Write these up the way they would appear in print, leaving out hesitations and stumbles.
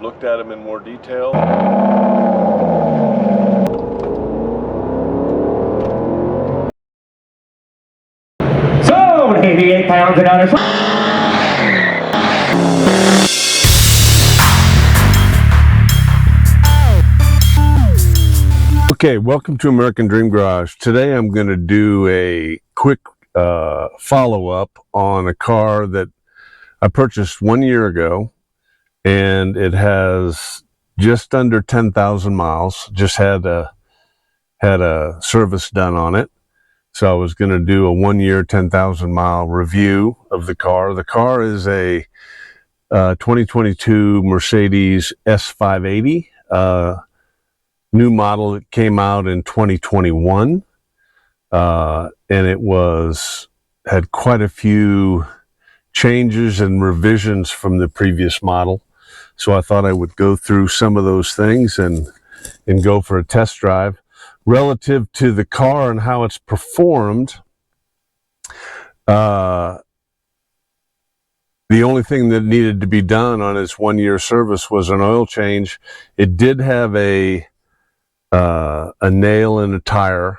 I've looked at them in more detail. So, 88 pounds and others. Okay, welcome to American Dream Garage. Today I'm going to do a quick follow-up on a car that I purchased 1 year ago, and it has just under 10,000 miles. Just had a service done on it. So I was going to do a 1 year, 10,000 mile review of the car. The car is a 2022 Mercedes S580, new model. It came out in 2021, and it had quite a few changes and revisions from the previous model. So I thought I would go through some of those things and go for a test drive. Relative to the car and how it's performed, the only thing that needed to be done on its 1 year service was an oil change. It did have a nail in a tire,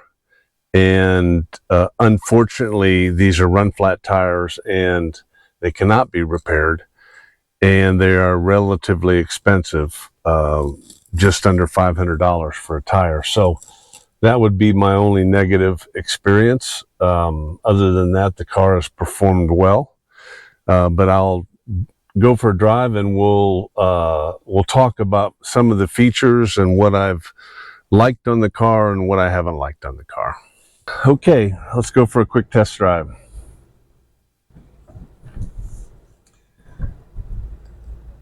and unfortunately these are run flat tires and they cannot be repaired, and they are relatively expensive, just under $500 for a tire. So that would be my only negative experience. Other than that, the car has performed well. But I'll go for a drive, and we'll talk about some of the features and what I've liked on the car and what I haven't liked on the car. Okay, let's go for a quick test drive.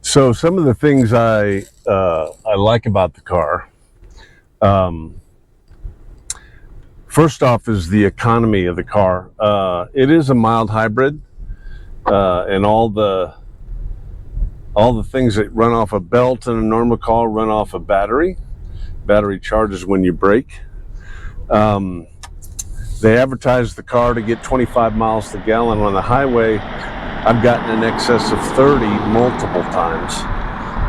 So some of the things I like about the car. First off is the economy of the car. It is a mild hybrid, and all the things that run off a belt in a normal car run off a battery. Battery charges when you brake. They advertise the car to get 25 miles to the gallon on the highway. I've gotten in excess of 30 multiple times.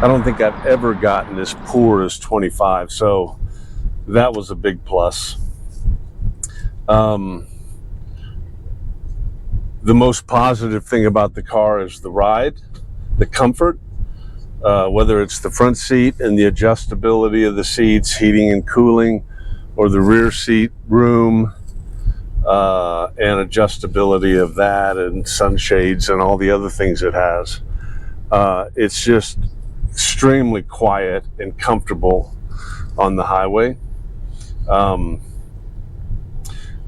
I don't think I've ever gotten as poor as 25, so that was a big plus. The most positive thing about the car is the ride, the comfort, whether it's the front seat and the adjustability of the seats, heating and cooling, or the rear seat room, and adjustability of that, and sunshades and all the other things it has. It's just extremely quiet and comfortable on the highway.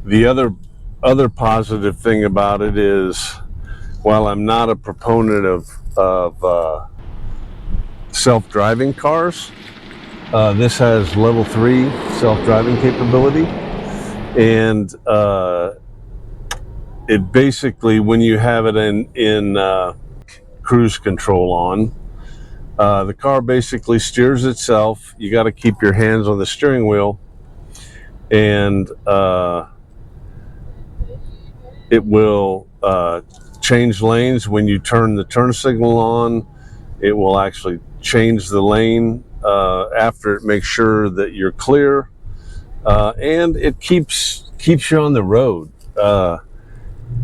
The other positive thing about it is, while I'm not a proponent of self-driving cars, this has level 3 self-driving capability, and it basically, when you have it in cruise control on, the car basically steers itself. You got to keep your hands on the steering wheel, and it will change lanes when you turn the turn signal on. It will actually change the lane after it makes sure that you're clear, and it keeps you on the road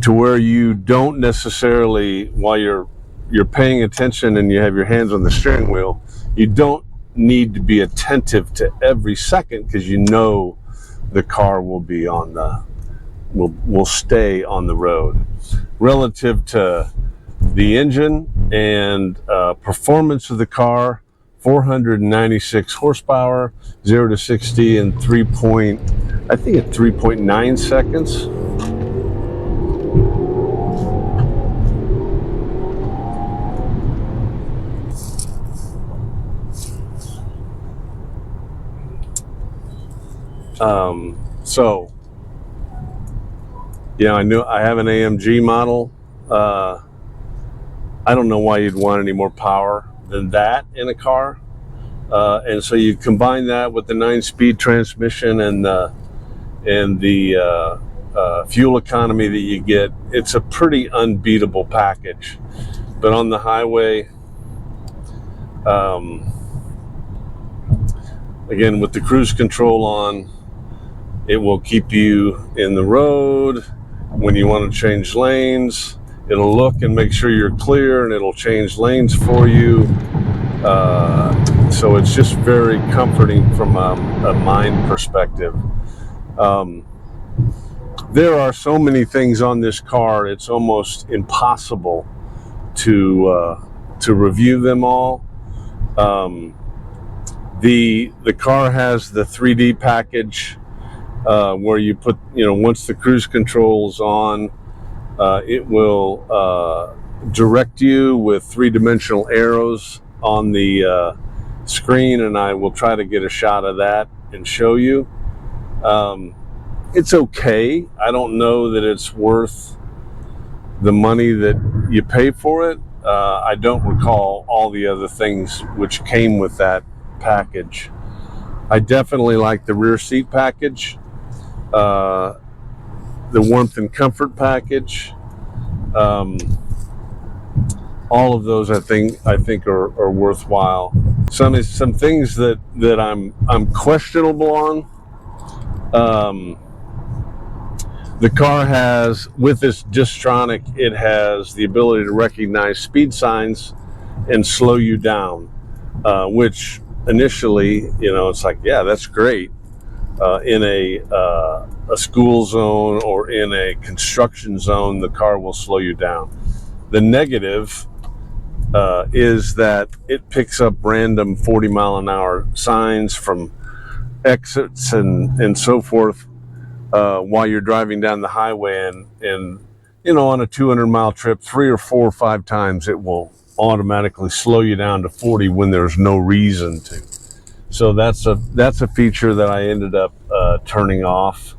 to where you don't necessarily, while you're paying attention and you have your hands on the steering wheel, you don't need to be attentive to every second, because you know the car will be on will stay on the road. Relative to the engine and performance of the car, 496 horsepower, 0 to 60 in 3.9 seconds. So yeah, I have an AMG model. I don't know why you'd want any more power than that in a car. And so you combine that with the 9-speed transmission and the fuel economy that you get. It's a pretty unbeatable package. But on the highway, Again, with the cruise control on, it will keep you in the road. When you want to change lanes, it'll look and make sure you're clear, and it'll change lanes for you. So it's just very comforting from a mind perspective. There are so many things on this car, it's almost impossible to review them all. The car has the 3D package where you put, once the cruise control is on, it will direct you with three-dimensional arrows on the screen, and I will try to get a shot of that and show you. It's okay. I don't know that it's worth the money that you pay for it. I don't recall all the other things which came with that package. I definitely like the rear seat package, the warmth and comfort package. All of those I think are worthwhile. Some things that I'm questionable on. The car has, with this Distronic, it has the ability to recognize speed signs and slow you down, which initially, it's like, yeah, that's great. In a school zone or in a construction zone, the car will slow you down. The negative is that it picks up random 40-mile-an-hour signs from exits and so forth while you're driving down the highway, and on a 200-mile trip, 3 or 4 or 5 times it will automatically slow you down to 40 when there's no reason to. So that's a feature that I ended up turning off.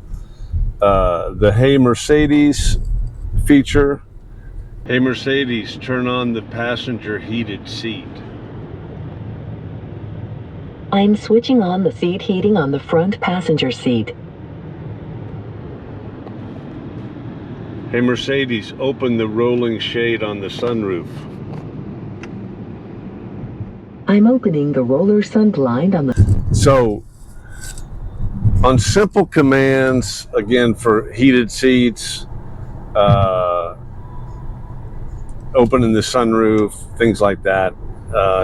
The Hey Mercedes feature. Hey Mercedes, turn on the passenger heated seat. I'm switching on the seat heating on the front passenger seat. Hey Mercedes, open the rolling shade on the sunroof. I'm opening the roller sun blind on the... So, on simple commands, again, for heated seats, opening the sunroof, things like that,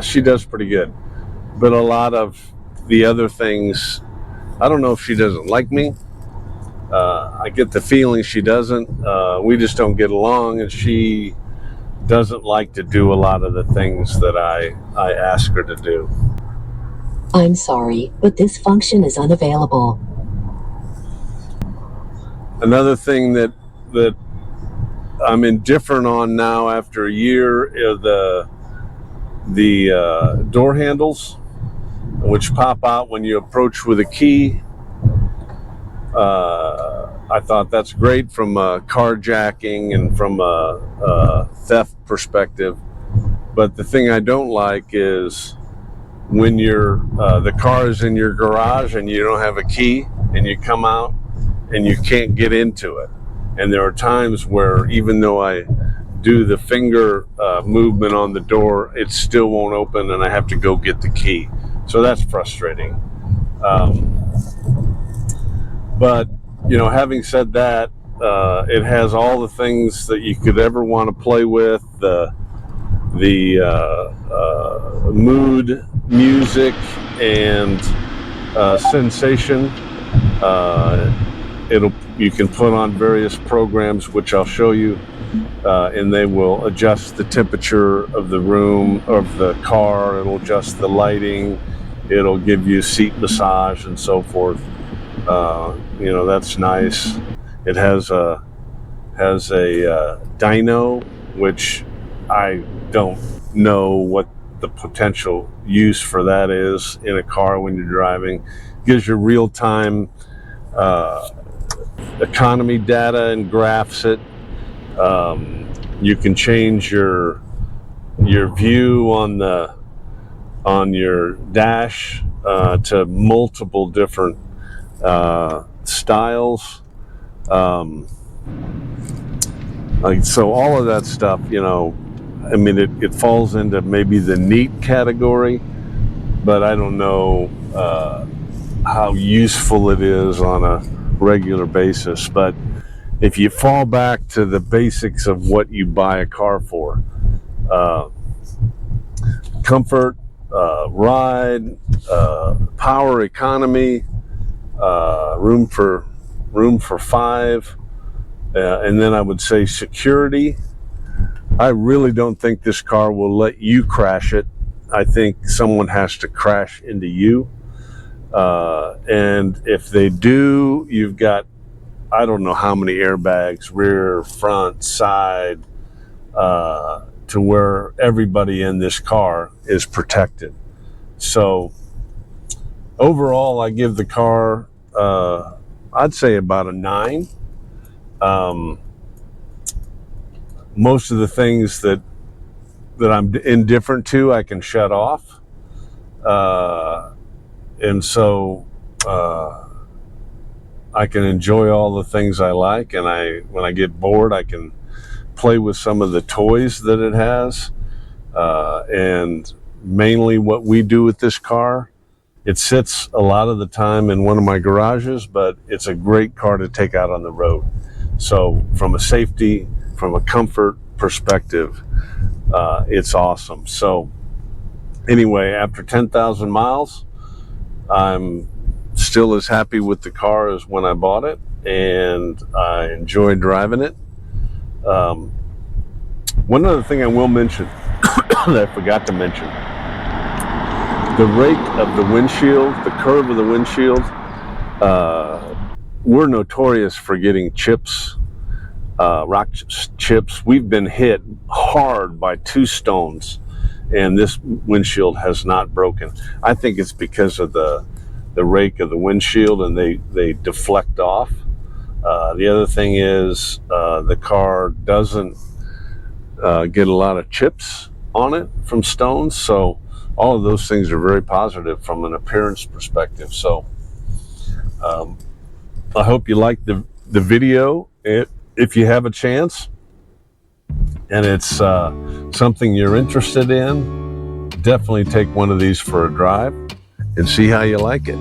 she does pretty good. But a lot of the other things, I don't know if she doesn't like me. I get the feeling she doesn't. We just don't get along, and she doesn't like to do a lot of the things that I ask her to do. I'm sorry, but this function is unavailable. Another thing that I'm indifferent on now after a year is the door handles, which pop out when you approach with a key. I thought that's great from a carjacking and from a theft perspective. But the thing I don't like is when the car is in your garage and you don't have a key, and you come out and you can't get into it. And there are times where even though I do the finger movement on the door, it still won't open, and I have to go get the key. So that's frustrating. But having said that, it has all the things that you could ever want to play with. The mood, music, and sensation. You can put on various programs, which I'll show you, and they will adjust the temperature of the room, of the car. It'll adjust the lighting. It'll give you seat massage and so forth. That's nice. It has a dyno, which I don't know what the potential use for that is in a car when you're driving. Gives you real-time economy data and graphs it. You can change your view on your dash to multiple different styles. So all of that stuff, I mean, it falls into maybe the neat category, but I don't know how useful it is on a regular basis. But if you fall back to the basics of what you buy a car for, comfort, ride, power economy, room for five, and then I would say security. I really don't think this car will let you crash it. I think someone has to crash into you. And if they do, you've got, I don't know how many airbags, rear, front, side, to where everybody in this car is protected. So overall, I give the car, I'd say about a 9. Most of the things that I'm indifferent to, I can shut off. And so I can enjoy all the things I like, and when I get bored, I can play with some of the toys that it has. And mainly what we do with this car, it sits a lot of the time in one of my garages, but it's a great car to take out on the road. So from a safety, from a comfort perspective, it's awesome. So anyway, after 10,000 miles, I'm still as happy with the car as when I bought it, and I enjoy driving it. One other thing I will mention that I forgot to mention, the rake of the windshield, the curve of the windshield, we're notorious for getting chips, rock chips. We've been hit hard by 2 stones, and this windshield has not broken. I think it's because of the rake of the windshield, and they deflect off. The other thing is the car doesn't get a lot of chips on it from stones, so all of those things are very positive from an appearance perspective. So I hope you like the video. If you have a chance and it's something you're interested in, definitely take one of these for a drive and see how you like it.